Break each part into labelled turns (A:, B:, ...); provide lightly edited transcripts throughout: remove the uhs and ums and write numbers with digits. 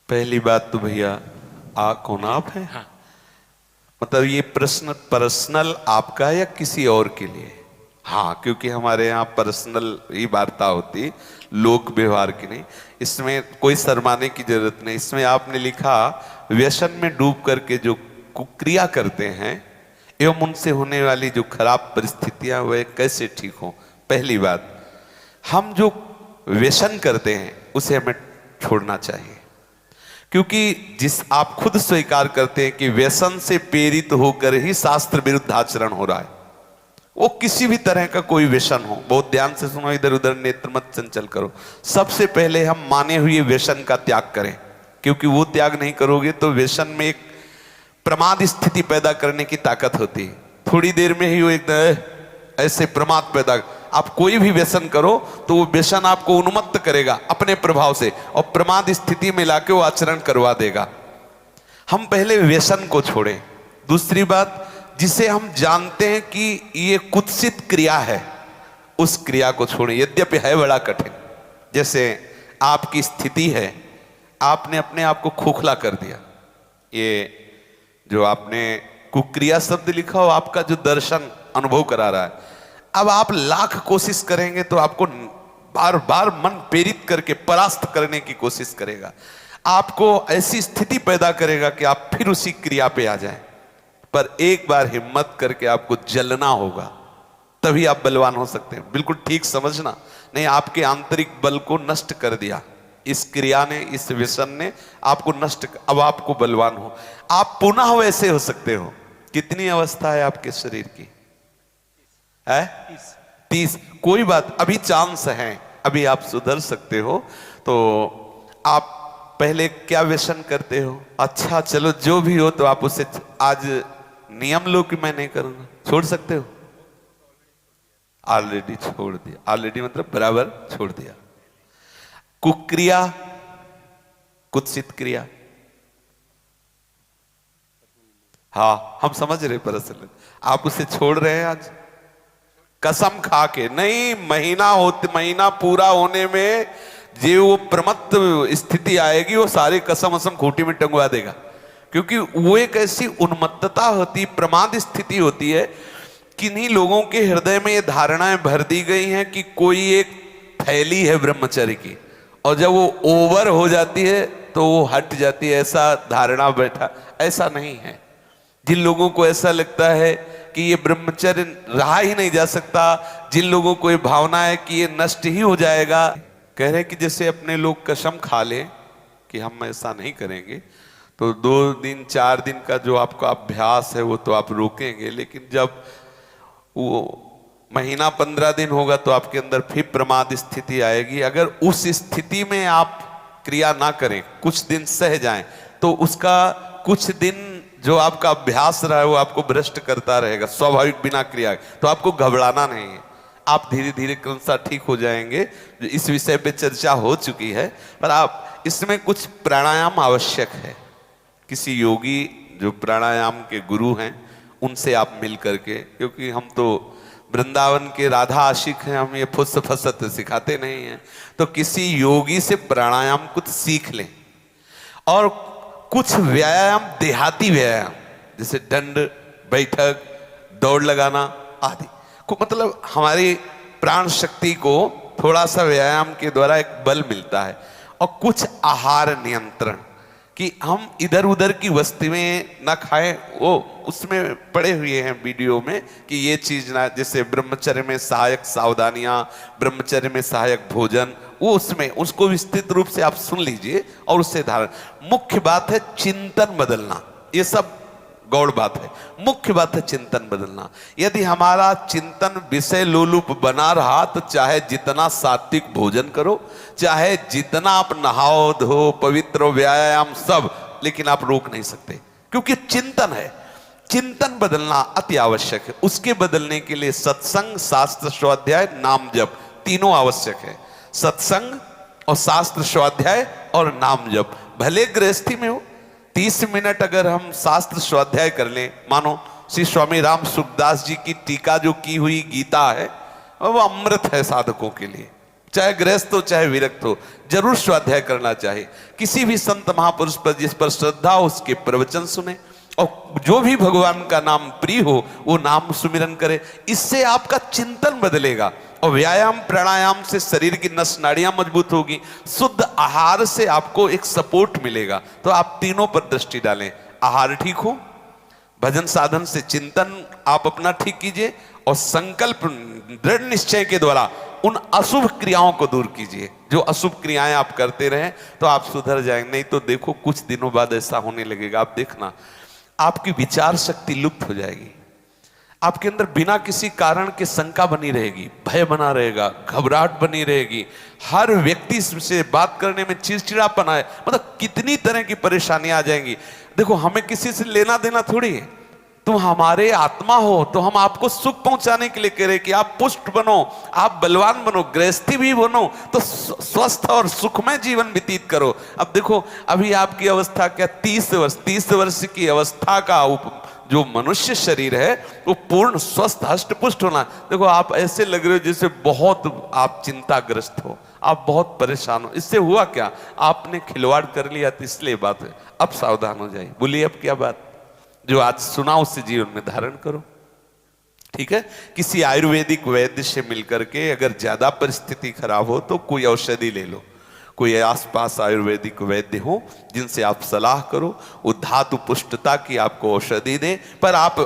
A: पहली बात तो भैया कौन आप हैं?
B: हाँ।
A: मतलब ये प्रश्न पर्सनल आपका है या किसी और के लिए? हाँ, क्योंकि हमारे यहाँ पर्सनल ही वार्ता होती, लोक व्यवहार की नहीं। इसमें कोई शर्माने की जरूरत नहीं। इसमें आपने लिखा व्यसन में डूब करके जो कुक्रिया करते हैं एवं उनसे होने वाली जो खराब परिस्थितियां वह कैसे ठीक हो। पहली बात, हम जो व्यसन करते हैं उसे हमें छोड़ना चाहिए, क्योंकि जिस आप खुद स्वीकार करते हैं कि व्यसन से प्रेरित होकर ही शास्त्र विरुद्ध आचरण हो रहा है, वो किसी भी तरह का कोई व्यसन हो, बहुत ध्यान से सुनो, इधर उधर नेत्र मत चंचल करो। सबसे पहले हम माने हुए व्यसन का त्याग करें, क्योंकि वो त्याग नहीं करोगे तो व्यसन में एक प्रमाद स्थिति पैदा करने की ताकत होती है। थोड़ी देर में ही वो एक ऐसे प्रमाद पैदा, आप कोई भी व्यसन करो तो वो व्यसन आपको उन्मत्त करेगा अपने प्रभाव से और प्रमाद स्थिति में लाके वो आचरण करवा देगा। हम पहले व्यसन को छोड़ें। दूसरी बात, जिसे हम जानते हैं कि ये कुत्सित क्रिया है, उस क्रिया को छोड़ें, यद्यपि है बड़ा कठिन। जैसे आपकी स्थिति है, आपने अपने आप को खोखला कर दिया। ये जो आपने कुक्रिया शब्द लिखा हो, आपका जो दर्शन अनुभव करा रहा है, अब आप लाख कोशिश करेंगे तो आपको बार बार मन प्रेरित करके परास्त करने की कोशिश करेगा, आपको ऐसी स्थिति पैदा करेगा कि आप फिर उसी क्रिया पे आ जाएं। पर एक बार हिम्मत करके आपको जलना होगा, तभी आप बलवान हो सकते हैं। बिल्कुल ठीक समझना, नहीं आपके आंतरिक बल को नष्ट कर दिया इस क्रिया ने, इस व्यसन ने आपको नष्ट, अब आपको बलवान हो, आप पुनः वैसे हो सकते हो। कितनी अवस्था है आपके शरीर की? है 30। कोई बात, अभी चांस है, अभी आप सुधर सकते हो। तो आप पहले क्या व्यसन करते हो? अच्छा चलो जो भी हो, तो आप उसे आज नियम लो कि मैं नहीं करूंगा, छोड़ सकते हो? ऑलरेडी छोड़ दिया। ऑलरेडी मतलब बराबर छोड़ दिया। कुक्रिया, कुत्सित क्रिया, हाँ हम समझ रहे, परसल आप उसे छोड़ रहे हैं आज कसम खा के। नहीं, महीना पूरा होने में जो वो प्रमत्त स्थिति आएगी, वो सारी कसम असम खूंटी में टंगवा देगा, क्योंकि वो एक ऐसी उन्मत्तता होती, प्रमाद स्थिति होती है। किन्हीं लोगों के हृदय में ये धारणाएं भर दी गई हैं कि कोई एक थैली है ब्रह्मचर्य की, और जब वो ओवर हो जाती है तो वो हट जाती है, ऐसा धारणा बैठा। ऐसा नहीं है। जिन लोगों को ऐसा लगता है कि ये ब्रह्मचर्य रहा ही नहीं जा सकता, जिन लोगों को ये भावना है कि ये नष्ट ही हो जाएगा, कह रहे कि जैसे अपने लोग कसम खा लें कि हम ऐसा नहीं करेंगे, तो 2 दिन 4 दिन का जो आपका अभ्यास है वो तो आप रोकेंगे, लेकिन जब वो महीना 15 दिन होगा तो आपके अंदर फिर प्रमाद स्थिति आएगी। अगर उस स्थिति में आप क्रिया ना करें, कुछ दिन सह जाएं, तो उसका कुछ दिन जो आपका अभ्यास रहा है वो आपको भ्रष्ट करता रहेगा स्वाभाविक बिना क्रिया। तो आपको घबराना नहीं है, आप धीरे धीरे क्रमशः ठीक हो जाएंगे। इस विषय पे चर्चा हो चुकी है, पर आप इसमें कुछ प्राणायाम आवश्यक है। किसी योगी जो प्राणायाम के गुरु हैं उनसे आप मिल करके, क्योंकि हम तो वृंदावन के राधा आशिक हैं, हम ये फुस फसत सिखाते नहीं हैं, तो किसी योगी से प्राणायाम कुछ सीख लें। और कुछ व्यायाम, देहाती व्यायाम, जैसे दंड बैठक, दौड़ लगाना आदि को, मतलब हमारी प्राण शक्ति को थोड़ा सा व्यायाम के द्वारा एक बल मिलता है। और कुछ आहार नियंत्रण, कि हम इधर उधर की वस्तुएं ना खाएं, वो उसमें पड़े हुए हैं वीडियो में कि ये चीज ना, जैसे ब्रह्मचर्य में सहायक सावधानियां, ब्रह्मचर्य में सहायक भोजन, वो उसमें उसको विस्तृत रूप से आप सुन लीजिए और उससे धारण। मुख्य बात है चिंतन बदलना, ये सब गौड़ बात है, मुख्य बात है चिंतन बदलना। यदि हमारा चिंतन विषय लोलुप बना रहा तो चाहे जितना सात्विक भोजन करो, चाहे जितना आप नहाओ धो पवित्र व्यायाम सब, लेकिन आप रोक नहीं सकते, क्योंकि चिंतन है। चिंतन बदलना अति आवश्यक है। उसके बदलने के लिए सत्संग, शास्त्र स्वाध्याय, नाम जप तीनों आवश्यक है। सत्संग और शास्त्र स्वाध्याय और नाम जप, भले गृहस्थी में हो 30 मिनट अगर हम शास्त्र स्वाध्याय कर लें, मानो श्री स्वामी राम सुखदास जी की टीका जो की हुई गीता है, वो अमृत है साधकों के लिए। चाहे गृहस्थ हो चाहे विरक्त हो, जरूर स्वाध्याय करना चाहिए। किसी भी संत महापुरुष पर जिस पर श्रद्धा हो उसके प्रवचन सुने, और जो भी भगवान का नाम प्रिय हो वो नाम सुमिरन करे। इससे आपका चिंतन बदलेगा और व्यायाम प्राणायाम से शरीर की नस नाड़ियां मजबूत होगी। शुद्ध आहार से आपको एक सपोर्ट मिलेगा। तो आप तीनों पर दृष्टि डालें, आहार ठीक हो, भजन साधन से चिंतन आप अपना ठीक कीजिए, और संकल्प दृढ़ निश्चय के द्वारा उन अशुभ क्रियाओं को दूर कीजिए। जो अशुभ क्रियाएं आप करते रहें तो आप सुधर जाएंगे। नहीं तो देखो कुछ दिनों बाद ऐसा होने लगेगा, आप देखना आपकी विचार शक्ति लुप्त हो जाएगी। आपके अंदर बिना किसी कारण के शंका बनी रहेगी, भय बना रहेगा, घबराहट बनी रहेगी, हर व्यक्ति से बात करने में चिड़चिड़ापन आए, मतलब कितनी तरह की परेशानियां आ जाएंगी। देखो हमें किसी से लेना देना थोड़ी है, तुम हमारे आत्मा हो तो हम आपको सुख पहुंचाने के लिए कह रहे कि आप पुष्ट बनो, आप बलवान बनो, गृहस्थी भी बनो, तो स्वस्थ और सुखमय जीवन व्यतीत करो। अब देखो अभी आपकी अवस्था क्या, 30 वर्ष की अवस्था का जो मनुष्य शरीर है वो पूर्ण स्वस्थ हष्ट पुष्ट होना। देखो आप ऐसे लग रहे हो जैसे बहुत आप चिंताग्रस्त हो, आप बहुत परेशान हो। इससे हुआ क्या, आपने खिलवाड़ कर लिया, तो इसलिए बात है। अब सावधान हो जाइए। बोलिए अब क्या बात, जो आज सुना उससे जीवन में धारण करो, ठीक है। किसी आयुर्वेदिक वैद्य से मिलकर के अगर ज्यादा परिस्थिति खराब हो तो कोई औषधि ले लो। कोई आसपास आयुर्वेदिक वैद्य हो जिनसे आप सलाह करो, वो धातु पुष्टता की आपको औषधि दें। पर आप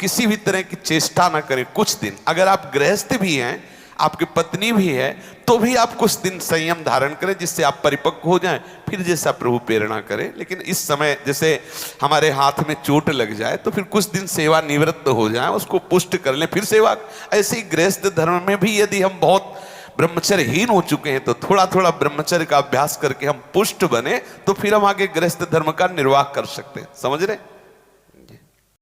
A: किसी भी तरह की चेष्टा ना करें कुछ दिन। अगर आप गृहस्थ भी हैं, आपकी पत्नी भी है, तो भी आप कुछ दिन संयम धारण करें जिससे आप परिपक्व हो जाएं, फिर जैसा प्रभु प्रेरणा करें। लेकिन इस समय जैसे हमारे हाथ में चोट लग जाए तो फिर कुछ दिन सेवा निवृत्त हो जाए, उसको पुष्ट कर लें, फिर सेवा। ऐसे ही गृहस्थ धर्म में भी यदि हम बहुत ब्रह्मचर्यहीन हो चुके हैं तो थोड़ा थोड़ा ब्रह्मचर्य का अभ्यास करके हम पुष्ट बने, तो फिर हम आगे गृहस्थ धर्म का निर्वाह कर सकते हैं। समझ रहे?